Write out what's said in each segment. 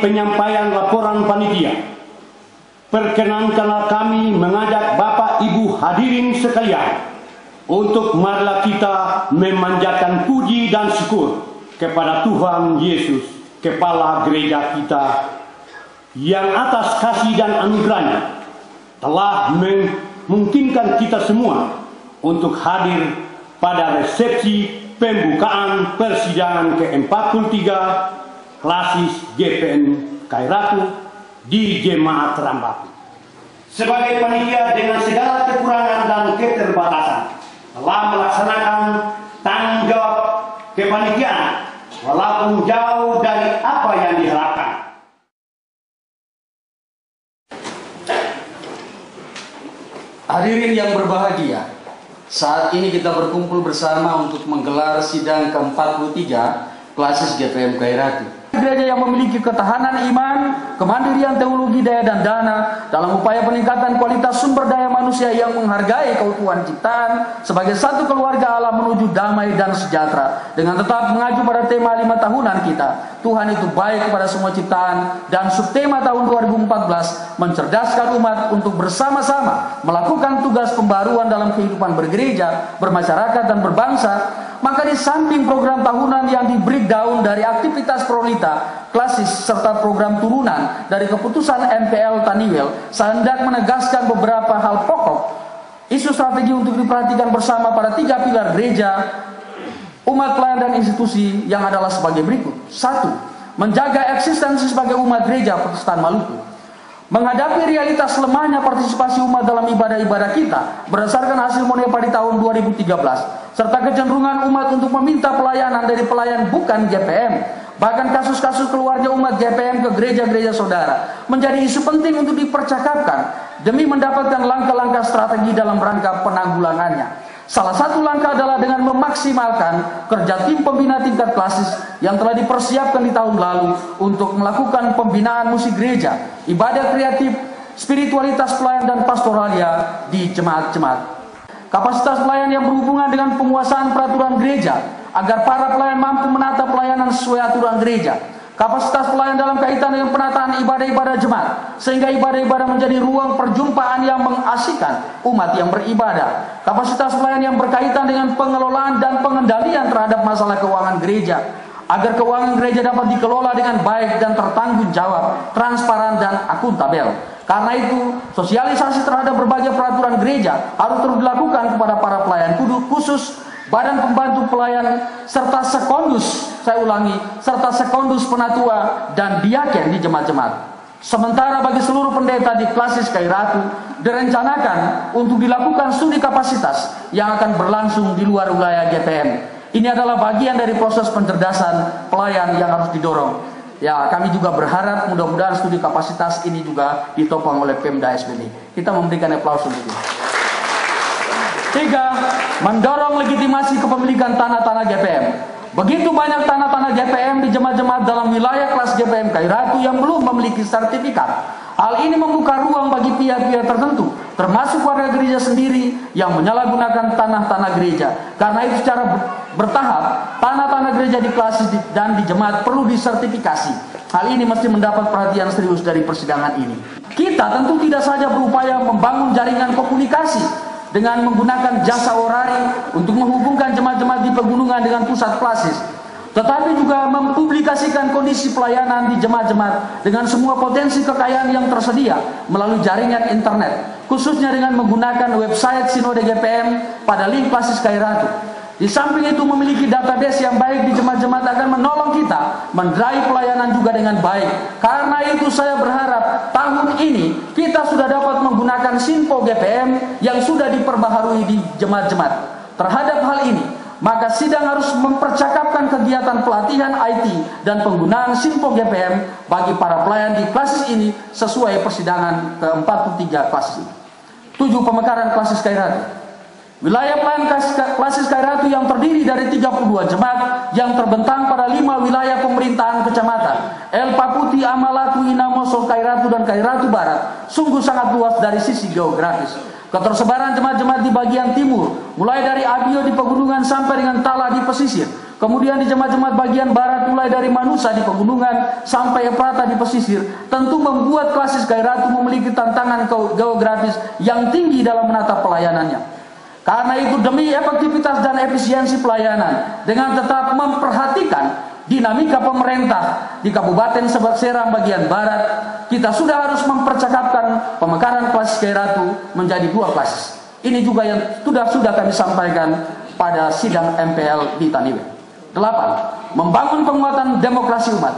penyampaian laporan panitia, perkenankanlah kami mengajak Bapak Ibu hadirin sekalian untuk marilah kita memanjatkan puji dan syukur kepada Tuhan Yesus, Kepala Gereja kita, yang atas kasih dan anugerahnya telah memungkinkan kita semua untuk hadir pada resepsi pembukaan persidangan ke-43 Klasis GPM Khairatul di Jemaat Rambatu. Sebagai panitia dengan segala kekurangan dan keterbatasan telah melaksanakan tanggung jawab kepanitiaan walaupun jauh dari apa yang diharapkan. Hadirin yang berbahagia, saat ini kita berkumpul bersama untuk menggelar sidang ke-43 Klasis GPM Khairatul. Gereja yang memiliki ketahanan iman, kemandirian teologi, daya dan dana dalam upaya peningkatan kualitas sumber daya manusia yang menghargai keutuhan ciptaan sebagai satu keluarga Allah menuju damai dan sejahtera, dengan tetap mengacu pada tema 5 tahunan kita, Tuhan itu baik kepada semua ciptaan, dan subtema tahun 2014 mencerdaskan umat untuk bersama-sama melakukan tugas pembaruan dalam kehidupan bergereja, bermasyarakat dan berbangsa. Maka di samping program tahunan yang di breakdown dari aktivitas prolita, klasis, serta program turunan dari keputusan MPL Taniwel, saya hendak menegaskan beberapa hal pokok, isu strategi untuk diperhatikan bersama pada 3 pilar gereja, umat pelayan dan institusi yang adalah sebagai berikut. 1. Menjaga eksistensi sebagai umat gereja Protestan Maluku. Menghadapi realitas lemahnya partisipasi umat dalam ibadah-ibadah kita berdasarkan hasil Monepa di tahun 2013, serta kecenderungan umat untuk meminta pelayanan dari pelayan bukan GPM, bahkan kasus-kasus keluarnya umat GPM ke gereja-gereja saudara, menjadi isu penting untuk dipercakapkan demi mendapatkan langkah-langkah strategi dalam rangka penanggulangannya. Salah satu langkah adalah dengan memaksimalkan kerja tim pembina tingkat klasis yang telah dipersiapkan di tahun lalu untuk melakukan pembinaan musik gereja, ibadah kreatif, spiritualitas pelayan dan pastoralia di jemaat-jemaat. Kapasitas pelayan yang berhubungan dengan penguasaan peraturan gereja agar para pelayan mampu menata pelayanan sesuai aturan gereja. Kapasitas pelayan dalam kaitan dengan penataan ibadah-ibadah jemaat, sehingga ibadah-ibadah menjadi ruang perjumpaan yang mengasihkan umat yang beribadah. Kapasitas pelayan yang berkaitan dengan pengelolaan dan pengendalian terhadap masalah keuangan gereja, agar keuangan gereja dapat dikelola dengan baik dan tertanggung jawab, transparan dan akuntabel. Karena itu, sosialisasi terhadap berbagai peraturan gereja harus terus dilakukan kepada para pelayan khusus badan pembantu pelayan, serta sekondus, saya ulangi, serta sekondus penatua dan diaken di jemaat-jemaat. Sementara bagi seluruh pendeta di Klasis Khairatul direncanakan untuk dilakukan studi kapasitas yang akan berlangsung di luar wilayah GPM. Ini adalah bagian dari proses pencerdasan pelayan yang harus didorong. Ya, kami juga berharap mudah-mudahan studi kapasitas ini juga ditopang oleh Pemda SBD. Kita memberikan aplaus untuk itu. 3. Mendorong legitimasi kepemilikan tanah-tanah GPM. Begitu banyak tanah-tanah GPM di jemaat-jemaat dalam wilayah kelas GPM Khairatul yang belum memiliki sertifikat. Hal ini membuka ruang bagi pihak-pihak tertentu, termasuk warga gereja sendiri yang menyalahgunakan tanah-tanah gereja. Karena itu secara bertahap, tanah-tanah gereja di klasis dan di jemaat perlu disertifikasi. Hal ini mesti mendapat perhatian serius dari persidangan ini. Kita tentu tidak saja berupaya membangun jaringan komunikasi dengan menggunakan jasa orari untuk menghubungkan jemaat-jemaat di pegunungan dengan pusat klasis, tetapi juga mempublikasikan kondisi pelayanan di jemaat-jemaat dengan semua potensi kekayaan yang tersedia melalui jaringan internet, khususnya dengan menggunakan website Sinode GPM pada link Klasis Khairatul. Di samping itu, memiliki database yang baik di jemaat-jemaat akan menolong kita mendrive pelayanan juga dengan baik. Karena itu saya berharap tahun ini kita sudah dapat menggunakan Sinpo GPM yang sudah diperbaharui di jemaat-jemaat. Terhadap hal ini, maka sidang harus mempercakapkan kegiatan pelatihan IT dan penggunaan Sinpo GPM bagi para pelayan di klasis ini sesuai persidangan ke-43 klasis ini. 7. Pemekaran Klasis Khairatul. Wilayah pelayan Klasis Khairatul yang terdiri dari 32 jemaat yang terbentang pada 5 wilayah pemerintahan kecamatan El Paputi, Amalatu, Inamoso, Khairatul dan Khairatul Barat sungguh sangat luas dari sisi geografis. Ketersebaran jemaat-jemaat di bagian timur, mulai dari Abio di pegunungan sampai dengan Tala di pesisir, kemudian di jemaat-jemaat bagian barat mulai dari Manusa di pegunungan sampai Ephrata di pesisir, tentu membuat Klasis Khairatu memiliki tantangan geografis yang tinggi dalam menata pelayanannya. Karena itu demi efektivitas dan efisiensi pelayanan, dengan tetap memperhatikan dinamika pemerintah di Kabupaten Serang bagian barat, kita sudah harus mempercakapkan pemekaran Klasis Khairatu menjadi 2 klasis. Ini juga yang sudah kami sampaikan pada sidang MPL di Taniwe. 8. Membangun penguatan demokrasi umat.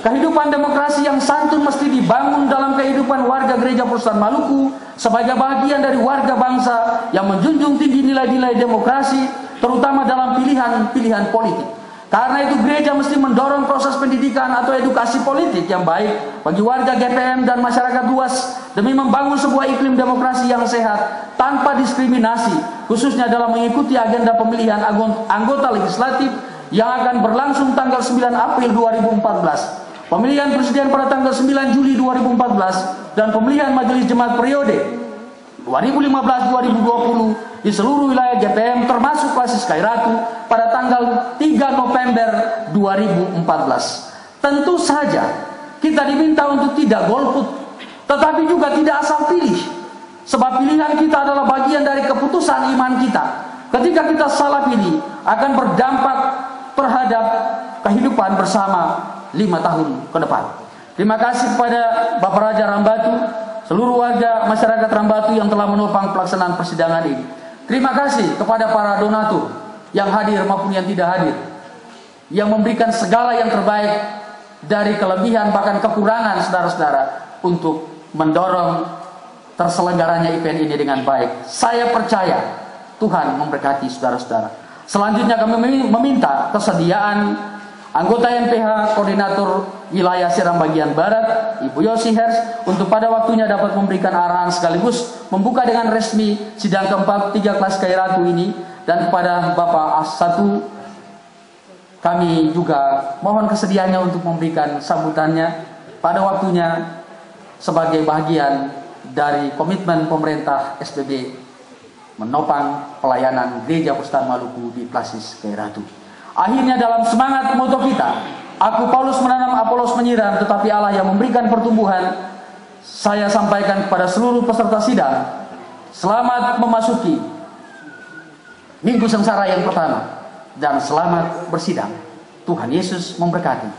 Kehidupan demokrasi yang santun mesti dibangun dalam kehidupan warga Gereja Protestan Maluku sebagai bagian dari warga bangsa yang menjunjung tinggi nilai-nilai demokrasi, terutama dalam pilihan-pilihan politik. Karena itu gereja mesti mendorong proses pendidikan atau edukasi politik yang baik bagi warga GPM dan masyarakat luas demi membangun sebuah iklim demokrasi yang sehat tanpa diskriminasi, khususnya dalam mengikuti agenda pemilihan anggota legislatif yang akan berlangsung tanggal 9 April 2014, pemilihan presiden pada tanggal 9 Juli 2014, dan pemilihan majelis jemaat periode 2015-2020 di seluruh wilayah GPM termasuk Klasis Khairatu pada tanggal 3 November 2014. Tentu saja kita diminta untuk tidak golput, tetapi juga tidak asal pilih, sebab pilihan kita adalah bagian dari keputusan iman kita. Ketika kita salah pilih akan berdampak terhadap kehidupan bersama 5 tahun ke depan. Terima kasih kepada Bapak Raja Rambatu, seluruh warga masyarakat Rambatu yang telah menopang pelaksanaan persidangan ini. Terima kasih kepada para donatur yang hadir maupun yang tidak hadir, yang memberikan segala yang terbaik dari kelebihan bahkan kekurangan saudara-saudara untuk mendorong terselenggaranya event ini dengan baik. Saya percaya Tuhan memberkati saudara-saudara. Selanjutnya kami meminta kesediaan anggota NPH Koordinator Wilayah Serang bagian Barat, Ibu Yosi Hers, untuk pada waktunya dapat memberikan arahan sekaligus membuka dengan resmi sidang keempat 3 Klasis Khairatu ini. Dan kepada Bapak As1, kami juga mohon kesediaannya untuk memberikan sambutannya pada waktunya sebagai bagian dari komitmen pemerintah SPB menopang pelayanan Gereja Protestan Maluku di Klasis Khairatu. Akhirnya dalam semangat moto kita, aku Paulus menanam, Apolos menyiram, tetapi Allah yang memberikan pertumbuhan, saya sampaikan kepada seluruh peserta sidang, selamat memasuki Minggu Sengsara yang pertama, dan selamat bersidang. Tuhan Yesus memberkati.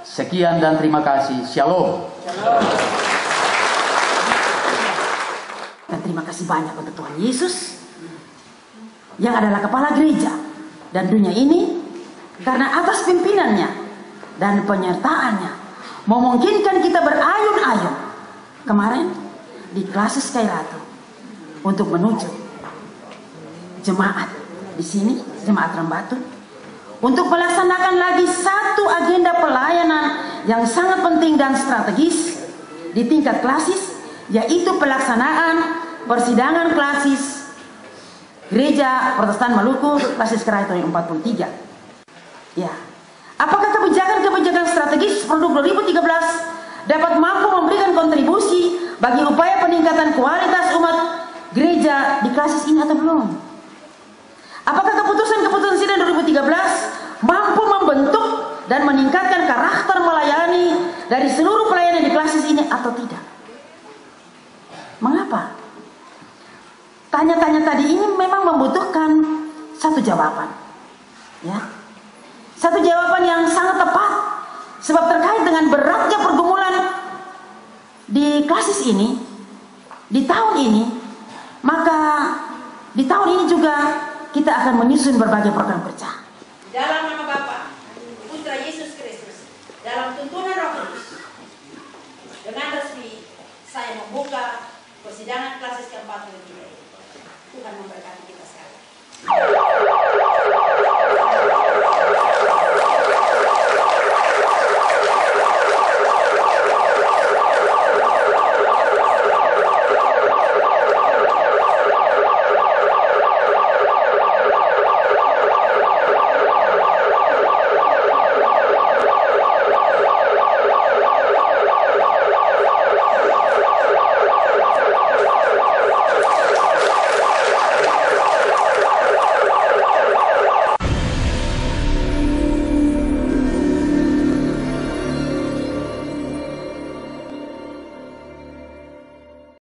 Sekian dan terima kasih. Shalom. Dan terima kasih banyak untuk Tuhan Yesus yang adalah kepala gereja dan dunia ini, karena atas pimpinannya dan penyertaannya memungkinkan kita berayun-ayun kemarin di Klasis Khairatu untuk menuju jemaat di sini, jemaat Rambatu, untuk melaksanakan lagi satu agenda pelayanan yang sangat penting dan strategis di tingkat klasis, yaitu pelaksanaan persidangan klasis Gereja Protestan Maluku Klasis Khairatu yang 43. Ya, apakah kebijakan-kebijakan strategis produk 2013 dapat mampu memberikan kontribusi bagi upaya peningkatan kualitas umat gereja di klasis ini atau belum? Apakah keputusan-keputusan sidang 2013 mampu membentuk dan meningkatkan karakter melayani dari seluruh pelayanan di klasis ini atau tidak? Mengapa? Tanya-tanya tadi ini memang membutuhkan satu jawaban, ya, satu jawaban yang sangat tepat, sebab terkait dengan beratnya pergumulan di klasis ini, di tahun ini, maka di tahun ini juga kita akan menyusun berbagai program kerja. Dalam nama Bapa, Putra Yesus Kristus, dalam tuntunan Roh Kudus, dengan resmi saya membuka persidangan klasis ke-43. Tuhan memberkati kita sekalian.